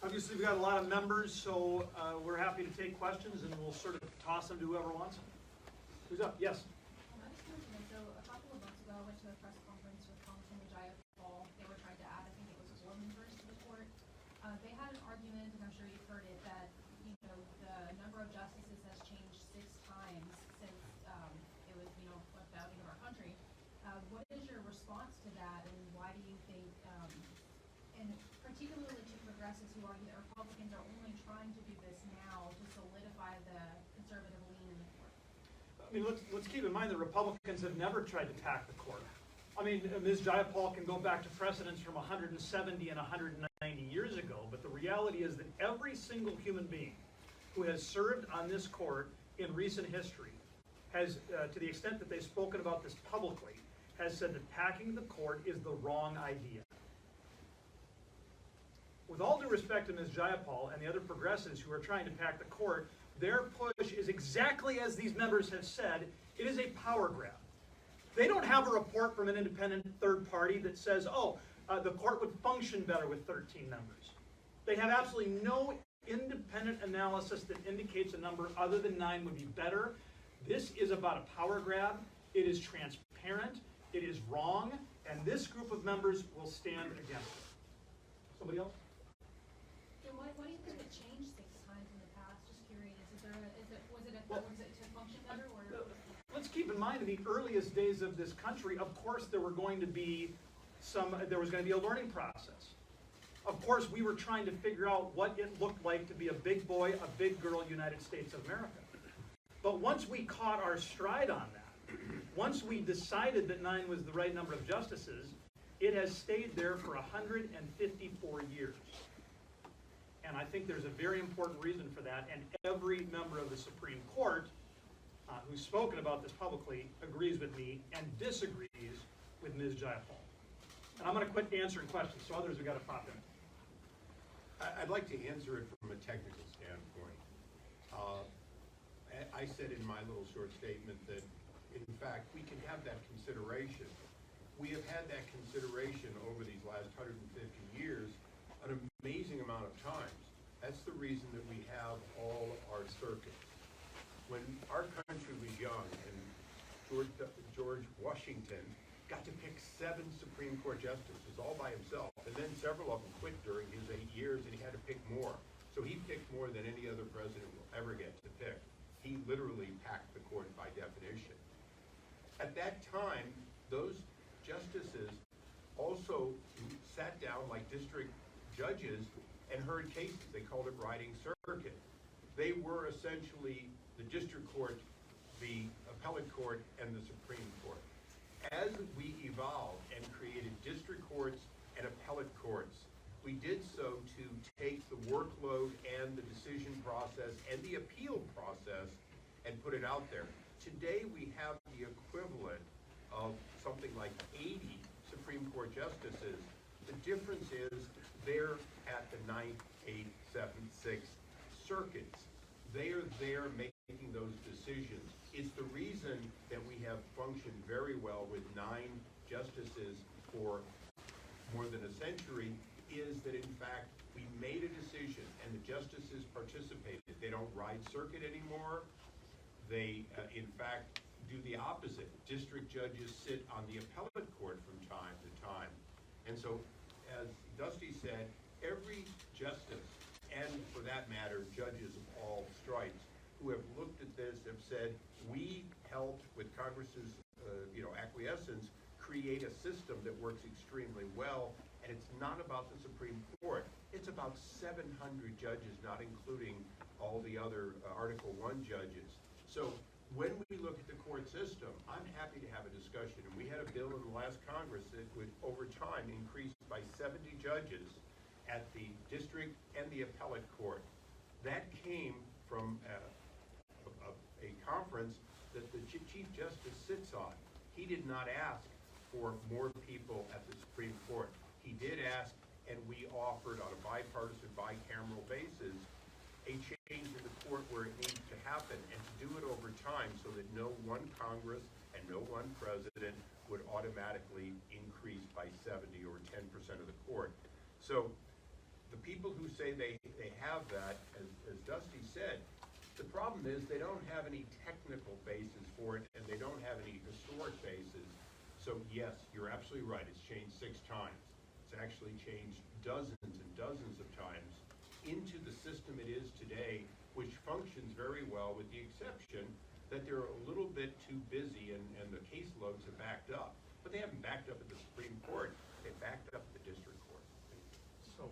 Obviously, we've got a lot of members, so we're happy to take questions, and we'll sort of toss them to whoever wants them. Who's up? Yes. I just wanted to know, so a couple of months ago, I went to a press conference with Pramila Jayapal. They were trying to add, I think it was 4 members to the court. They had an argument, and I'm sure you've heard it, that the number of justices has changed 6 times since it was a founding of our country. What is your response to that, and why do you think, and particularly to progressives who argue that Republicans are only trying to do this now to solidify the conservative lean in the court? I mean, let's keep in mind that Republicans have never tried to pack the court. I mean, Ms. Jayapal can go back to precedents from 170 and 190 years ago, but the reality is that every single human being who has served on this court in recent history has, to the extent that they've spoken about this publicly, has said that packing the court is the wrong idea. With all due respect to Ms. Jayapal and the other progressives who are trying to pack the court, their push is exactly as these members have said. It is a power grab. They don't have a report from an independent third party that says, the court would function better with 13 members. They have absolutely no independent analysis that indicates a number other than 9 would be better. This is about a power grab. It is transparent. It is wrong. And this group of members will stand against it. Somebody else? Why do you think it changed 6 times in the past? Just curious. Was it to function better? Or? Let's keep in mind, in the earliest days of this country, of course, there was going to be a learning process. Of course, we were trying to figure out what it looked like to be a big boy, a big girl United States of America. But once we caught our stride on that, once we decided that 9 was the right number of justices, it has stayed there for 154 years. And I think there's a very important reason for that, and every member of the Supreme Court who's spoken about this publicly agrees with me and disagrees with Ms. Jayapal. And I'm going to quit answering questions, so others have got to pop in. I'd like to answer it from a technical standpoint. I said in my little short statement that, in fact, we can have that consideration. We have had that consideration over these last 150 years an amazing amount of times. That's the reason that we have all our circuits. When our country was young and George Washington got to pick 7 Supreme Court justices all by himself, and then several of them quit during his 8 years and he had to pick more. So he picked more than any other president will ever get to pick. He literally packed the court by definition. At that time, those justices also sat down like district judges and heard cases. They called it riding circuit. They were essentially the district court, the appellate court, and the Supreme Court. As we evolved and created district courts and appellate courts, we did so to take the workload and the decision process and the appeal process and put it out there. Today we have the equivalent of something like 80 Supreme Court justices. The difference is they're at the 9th, 8th, 7th, 6th circuits. They are there making those decisions. It's the reason that we have functioned very well with 9 justices for more than a century, is that in fact we made a decision and the justices participated. They don't ride circuit anymore. They in fact do the opposite. District judges sit on the appellate court from time to time. And so, as Dusty said, every justice, and for that matter, judges of all stripes, who have looked at this have said, we helped with Congress's acquiescence create a system that works extremely well, and it's not about the Supreme Court. It's about 700 judges, not including all the other Article I judges. So when we look at the court system, I'm happy to have a discussion, and we had a bill in the last Congress that would, over time, increase by 70 judges at the district and the appellate court. That came from a conference that the Chief Justice sits on. He did not ask for more people at the Supreme Court. He did ask, and we offered on a bipartisan, bicameral basis, a change in the court where it needs to happen, and to do it over time so that no one Congress and no one president would automatically increase by 70 or 10% of the court. So the people who say they have that, as Dusty said, the problem is they don't have any technical basis for it, and they don't have any historic basis. So yes, you're absolutely right, it's changed 6 times. It's actually changed dozens and dozens of times into the system it is today, which functions very well, with the exception that they're a little bit too busy and the caseloads have backed up. But they haven't backed up at the Supreme Court, they backed up at the district court. So